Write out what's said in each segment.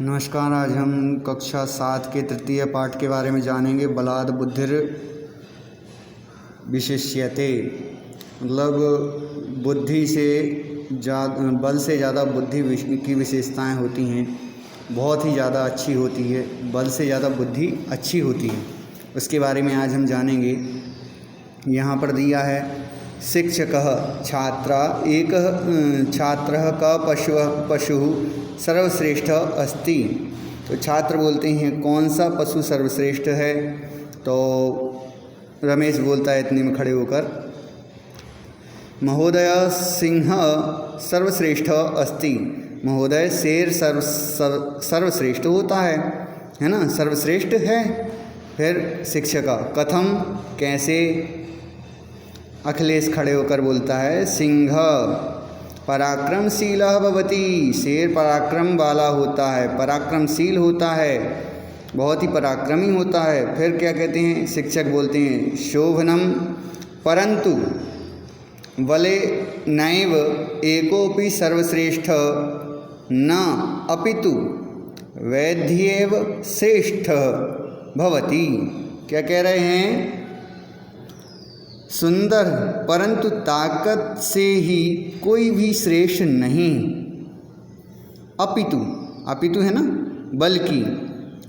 नमस्कार। आज हम कक्षा 7 के तृतीय पाठ के बारे में जानेंगे। बलाद बुद्धिर विशिष्यते, मतलब बुद्धि से बल से ज़्यादा बुद्धि की विशेषताएं होती हैं, बहुत ही ज़्यादा अच्छी होती है। बल से ज़्यादा बुद्धि अच्छी होती है, उसके बारे में आज हम जानेंगे। यहाँ पर दिया है शिक्षकः छात्रा एक छात्रः का पशु सर्वश्रेष्ठ अस्ति। तो छात्र बोलते हैं कौन सा पशु सर्वश्रेष्ठ है? तो रमेश बोलता है इतने में खड़े होकर, महोदय सिंह सर्वश्रेष्ठ अस्ति। महोदय शेर सर्वश्रेष्ठ होता है ना, सर्वश्रेष्ठ है। फिर शिक्षका कथम कैसे? अखिलेश खड़े होकर बोलता है सिंह पराक्रमशील भवति। शेर पराक्रम वाला होता है, पराक्रमशील होता है, बहुत ही पराक्रमी होता है। फिर क्या कहते हैं? शिक्षक बोलते हैं शोभनम परंतु बले नैव एकोपि सर्वश्रेष्ठ न अपितु वैद्येव श्रेष्ठ भवति। क्या कह रहे हैं? सुंदर परंतु ताकत से ही कोई भी श्रेष्ठ नहीं। अपितु है ना, बल्कि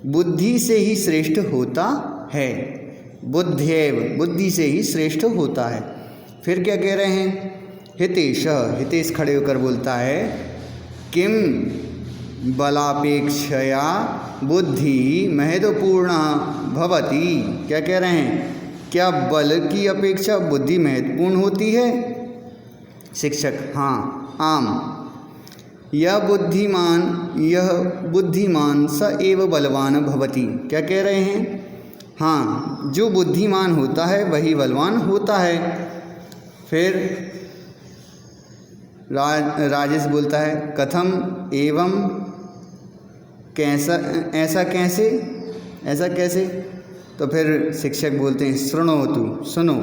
बुद्धि से ही श्रेष्ठ होता है। बुद्ध्येव बुद्धि से ही श्रेष्ठ होता है। फिर क्या कह रहे हैं? हितेश खड़े होकर बोलता है किम बलापेक्षया बुद्धि महत्वपूर्ण भवति। क्या कह रहे हैं? क्या बल की अपेक्षा बुद्धि महत्वपूर्ण होती है? शिक्षक हाँ आम। यह बुद्धिमान स एव बलवान भवति। क्या कह रहे हैं? हाँ, जो बुद्धिमान होता है वही बलवान होता है। फिर राजेश बोलता है कथम एवं कैसा, ऐसा कैसे? तो फिर शिक्षक बोलते हैं शृणोतु, सुनो।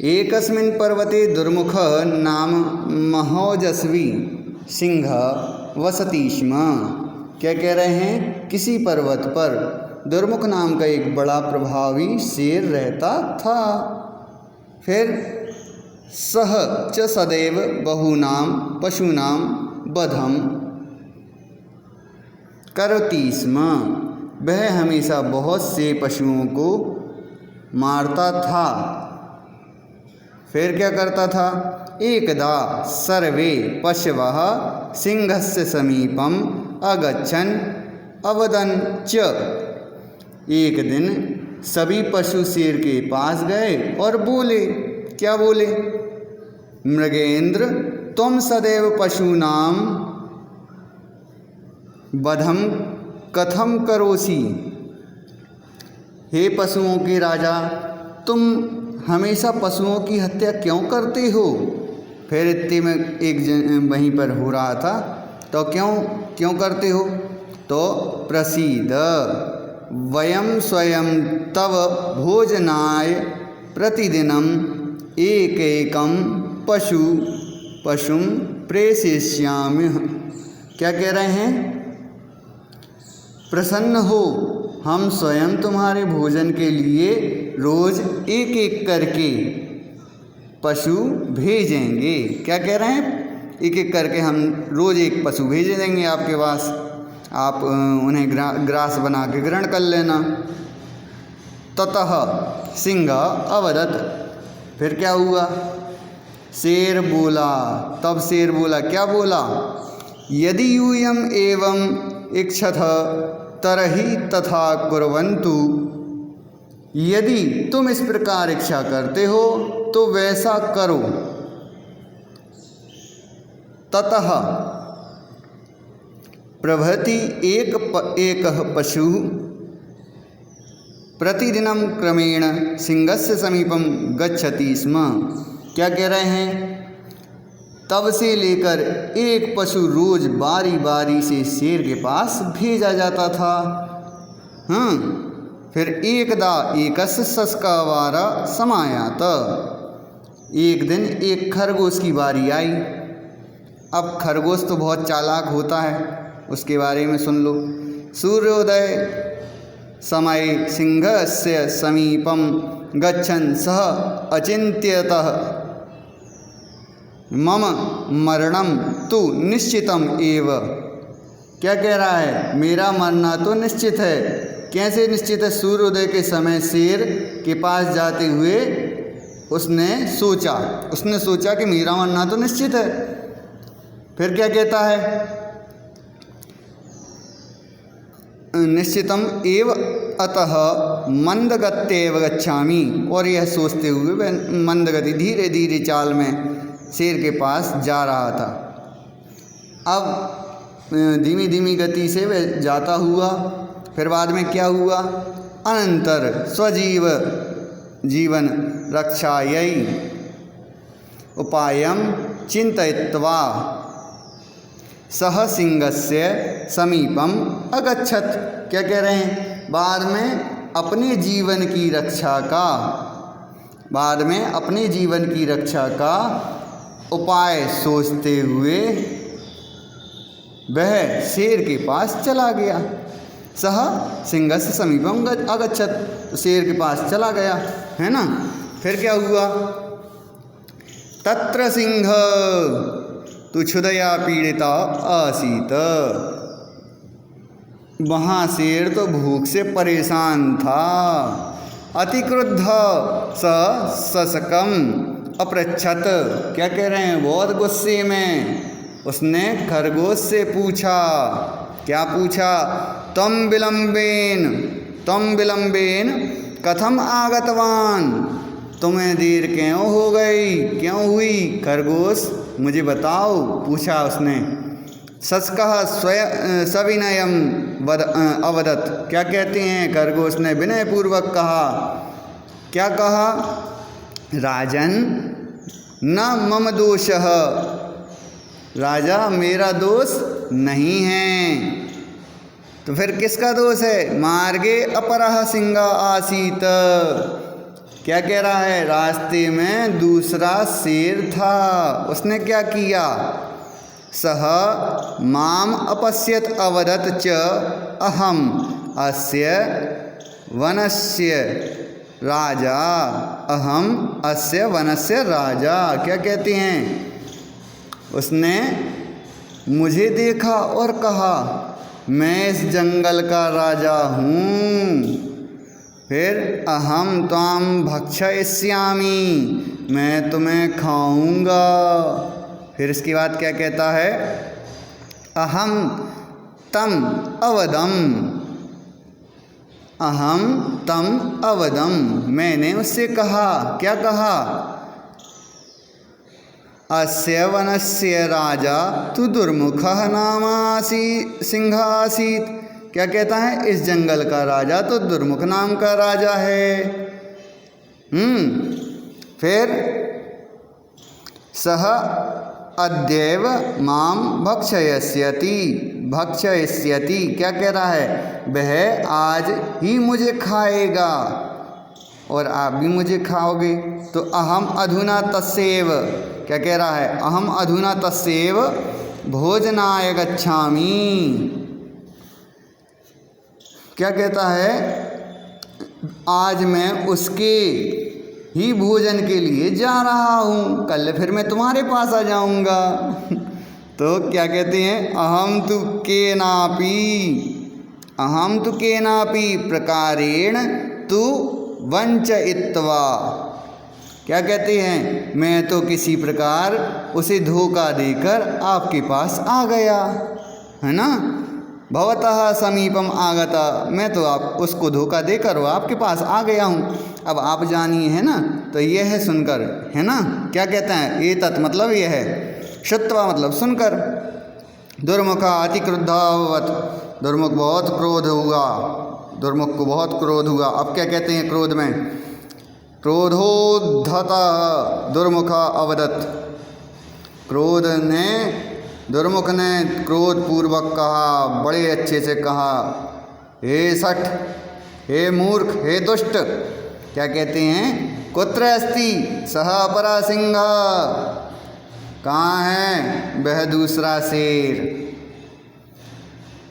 एकस्मिन् पर्वते दुर्मुख नाम महोजस्वी सिंह वसति स्म। क्या कह रहे हैं? किसी पर्वत पर दुर्मुख नाम का एक बड़ा प्रभावी शेर रहता था। फिर सह च सदैव बहूनां पशूनां वधं करोति स्म। वह हमेशा बहुत से पशुओं को मारता था। फिर क्या करता था? एकदा सर्वे पशवः सिंहस्य समीपम अगच्छन् अवदन् च। एक दिन सभी पशु शेर के पास गए और बोले। क्या बोले? मृगेंद्र तुम सदैव पशूनां वधं कथम करोसि। हे पशुओं के राजा, तुम हमेशा पशुओं की हत्या क्यों करते हो? फिर इतने में एक वहीं पर हो रहा था, तो क्यों करते हो? तो प्रसीद वयम स्वयं तव भोजनाय प्रतिदिनम एकैकं पशुं प्रेषयिष्यामि। क्या कह रहे हैं? प्रसन्न हो, हम स्वयं तुम्हारे भोजन के लिए रोज एक एक करके पशु भेजेंगे। क्या कह रहे हैं? एक एक करके हम रोज एक पशु भेज देंगे आपके पास, आप उन्हें ग्रास बना के ग्रहण कर लेना। ततः सिंह अवदत्। फिर क्या हुआ? शेर बोला। तब शेर बोला। क्या बोला? यदि यूयम एवं इच्छथ तरहि तथा कुर्वन्तु। यदि तुम इस प्रकार इच्छा करते हो तो वैसा करो। ततः प्रभृति एक पशु प्रतिदिनं क्रमेण सिंहस्य समीपम गच्छति स्म। क्या कह रहे हैं? तब से लेकर एक पशु रोज बारी बारी से शेर के पास भेजा जाता था। फिर एकदा एकस्य शस्कावार समायात। एक दिन एक खरगोश की बारी आई। अब खरगोश तो बहुत चालाक होता है, उसके बारे में सुन लो। सूर्योदय समय सिंहस्य समीपम गच्छन् सः अचिन्त्यतः मम मरणम तु निश्चितम एव। क्या कह रहा है? मेरा मरना तो निश्चित है। कैसे निश्चित है? सूर्योदय के समय शेर के पास जाते हुए उसने सोचा कि मेरा मरना तो निश्चित है। फिर क्या कहता है? निश्चितम एव अतः मंदगत्यैव गच्छामि। और यह सोचते हुए वह मंदगति धीरे धीरे चाल में शेर के पास जा रहा था। अब धीमी धीमी गति से वह जाता हुआ, फिर बाद में क्या हुआ? अनंतर स्वजीव जीवन रक्षायै उपायं चिन्तयित्वा सह सिंहस्य समीपम अगच्छत। क्या कह रहे हैं? बाद में अपने जीवन की रक्षा का उपाय सोचते हुए वह शेर के पास चला गया। सह सिंहस्य समीपम अगच्छत, तो शेर के पास चला गया, है ना। फिर क्या हुआ? तत्र सिंह तु क्षुधया पीड़िता आसीत। वहाँ शेर तो भूख से परेशान था। अतिक्रुद्ध सशकम अपृच्छत। क्या कह रहे हैं? बहुत गुस्से में उसने खरगोश से पूछा। क्या पूछा? तम विलंबेन कथम आगतवान। तुम्हें देर क्यों हो गई, क्यों हुई खरगोश, मुझे बताओ, पूछा उसने। सस्कः सविनयम अवदत। क्या कहते हैं? खरगोश ने विनय पूर्वक कहा। क्या कहा? राजन न मम दोषः। राजा, मेरा दोष नहीं है। तो फिर किसका दोष है? मार्गे अपरः सिंह आसीत। क्या कह रहा है? रास्ते में दूसरा शेर था, उसने क्या किया? सह माम अपश्यत अवदत च अहम अस्य वनस्य राजा। अहम अस्य वनस्य राजा। क्या कहते हैं? उसने मुझे देखा और कहा मैं इस जंगल का राजा हूँ। फिर अहम त्वाम भक्षयिष्यामि, मैं तुम्हें खाऊंगा। फिर इसके बाद क्या कहता है? अहम तम अवदम, मैंने उससे कहा। क्या कहा? अस्य वनस्य राजा तु दुर्मुखः नाम सिंह आसीत। क्या कहता है? इस जंगल का राजा तो दुर्मुख नाम का राजा है। फिर सह अद्यैव माम भक्षयिष्यति। क्या कह रहा है? वह आज ही मुझे खाएगा और आप भी मुझे खाओगे। तो अहम अधुना तस्यैव। क्या कह रहा है? अहम अधुना तस्यैव भोजनाय गच्छामि। क्या कहता है? आज मैं उसके ही भोजन के लिए जा रहा हूँ, कल फिर मैं तुम्हारे पास आ जाऊँगा। तो क्या कहते हैं? अहम तु केनापि प्रकारेण तु वंचयित्वा। क्या कहते हैं? मैं तो किसी प्रकार उसे धोखा देकर आपके पास आ गया, है ना। भवतः समीपम आगता, मैं तो आप उसको धोखा देकर वो आपके पास आ गया हूँ। अब आप जानिए, है ना। तो यह है सुनकर, है ना। क्या कहते हैं? ये तत् मतलब यह है, श्रुत्वा मतलब सुनकर। दुर्मुखा अतिक्रुद्धावत, दुर्मुख बहुत क्रोध हुआ, दुर्मुख को बहुत क्रोध हुआ। अब क्या कहते हैं? क्रोध में क्रोधोद्धता दुर्मुखा अवदत। दुर्मुख ने क्रोध पूर्वक कहा, बड़े अच्छे से कहा, हे सठ, हे मूर्ख, हे दुष्ट। क्या कहते हैं? कुत्र अस्ति सह अपरा सिंह। कहाँ है वह दूसरा शेर?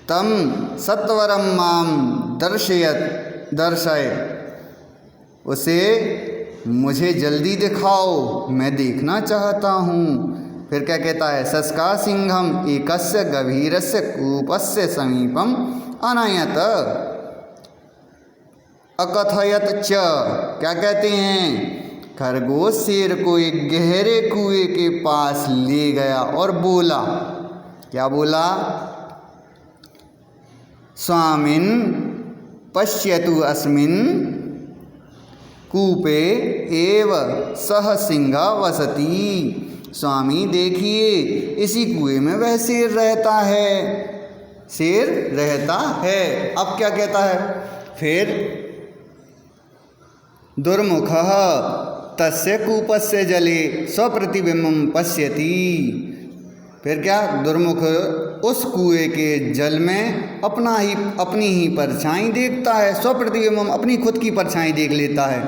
तम सत्वरम माम दर्शय, उसे मुझे जल्दी दिखाओ, मैं देखना चाहता हूँ। फिर क्या कहता है, सस्का सिंहम एकस्य गभीरस्य कूपस्य समीपम अनयत अकथयत च। क्या कहते हैं, खरगोश शेर को एक गहरे कुएं के पास ले गया और बोला, क्या बोला, स्वामिन् पश्यतु अस्मिन् कूपे एव सह सिंह वसति। स्वामी देखिए, इसी कुएं में वह शेर रहता है, शेर रहता है। अब क्या कहता है, फिर दुर्मुखः तस्य कूपस्य जले स्वप्रतिबिंबं पश्यति। फिर क्या, दुर्मुख उस कुएं के जल में अपनी ही परछाई देखता है, स्वप्रतिबिंबम अपनी खुद की परछाई देख लेता है।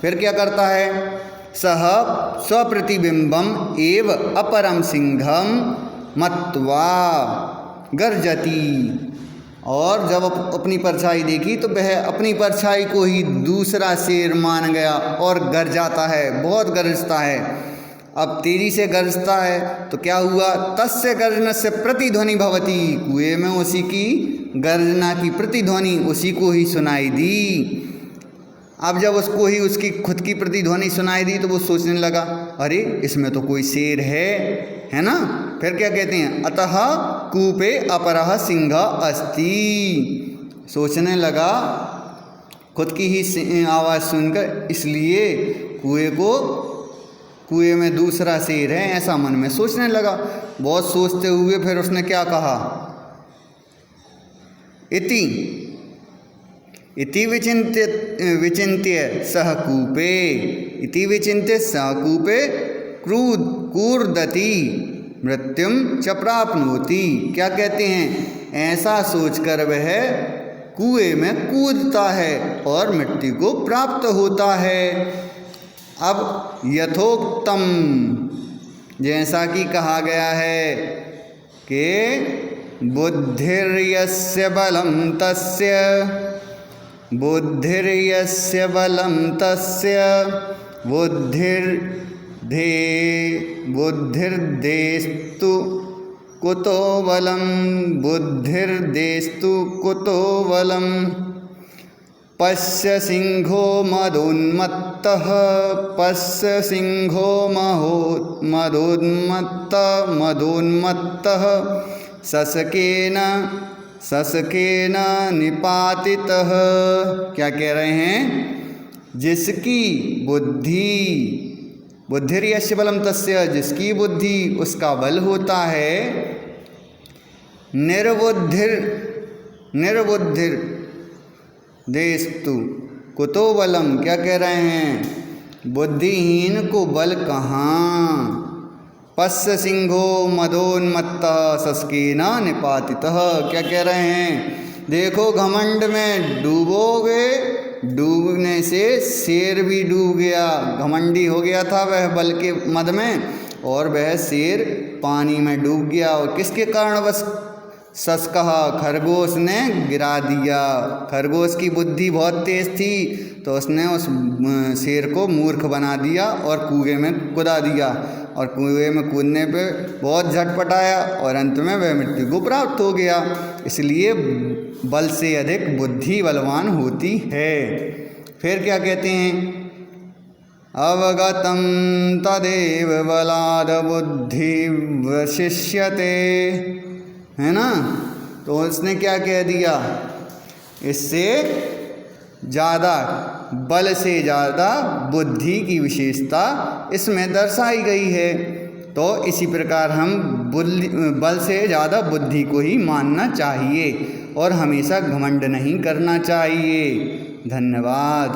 फिर क्या करता है, सह स्वप्रतिबिंबम एव अपरम सिंहम मत्वा गर्जति। और जब अपनी परछाई देखी तो वह अपनी परछाई को ही दूसरा शेर मान गया और गरजाता है, बहुत गरजता है। अब तेजी से गरजता है तो क्या हुआ, तस्य गर्जनस्य प्रतिध्वनि भवति, कुएं में उसी की गर्जना की प्रतिध्वनि उसी को ही सुनाई दी। अब जब उसको ही उसकी खुद की प्रतिध्वनि सुनाई दी तो वो सोचने लगा, अरे इसमें तो कोई शेर है ना। फिर क्या कहते हैं, अतः कूपे अपरः सिंह अस्ति। सोचने लगा खुद की ही आवाज़ सुनकर, इसलिए कुएं में दूसरा शेर है, ऐसा मन में सोचने लगा। बहुत सोचते हुए फिर उसने क्या कहा, इति विचिन्त्य सह कूपे कूर्दति मृत्युम च प्राप्नोति। क्या कहते हैं, ऐसा सोचकर वह कुएं में कूदता है और मृत्यु को प्राप्त होता है। अब यथोक्तम, जैसा कि कहा गया है कि बुद्धिर्यस्य बलं तस्य बुद्धिर्देस्तु कुतो बलं पश्य सिंहो मदोन्मत्तः ससकेन निपातितः। क्या कह रहे हैं, जिसकी बुद्धिर्यस्य बलं तस्य, जिसकी बुद्धि उसका बल होता है, निर्बुद्धिर देस्तु कुतो बलम। क्या कह रहे हैं, बुद्धिहीन को बल कहाँ। पश्य सिंहो मदोन्मत्तः सस्केन निपातितः। क्या कह रहे हैं, देखो घमंड में डूबोगे, डूबने से शेर भी डूब गया, घमंडी हो गया था वह बल के मद में, और वह शेर पानी में डूब गया। और किसके कारण, बस सस्कहा, खरगोश ने गिरा दिया। खरगोश की बुद्धि बहुत तेज थी तो उसने उस शेर को मूर्ख बना दिया और कुएं में कूदा दिया, और कुएं में कूदने पे बहुत झटपटाया और अंत में वह मृत्यु को प्राप्त हो गया। इसलिए बल से अधिक बुद्धि बलवान होती है। फिर क्या कहते हैं, अवगतम तदेव बलाद बुद्धि वशिष्यते, है ना। तो उसने क्या कह दिया, इससे ज़्यादा, बल से ज़्यादा बुद्धि की विशेषता इसमें दर्शाई गई है। तो इसी प्रकार हम बल से ज़्यादा बुद्धि को ही मानना चाहिए और हमेशा घमंड नहीं करना चाहिए। धन्यवाद।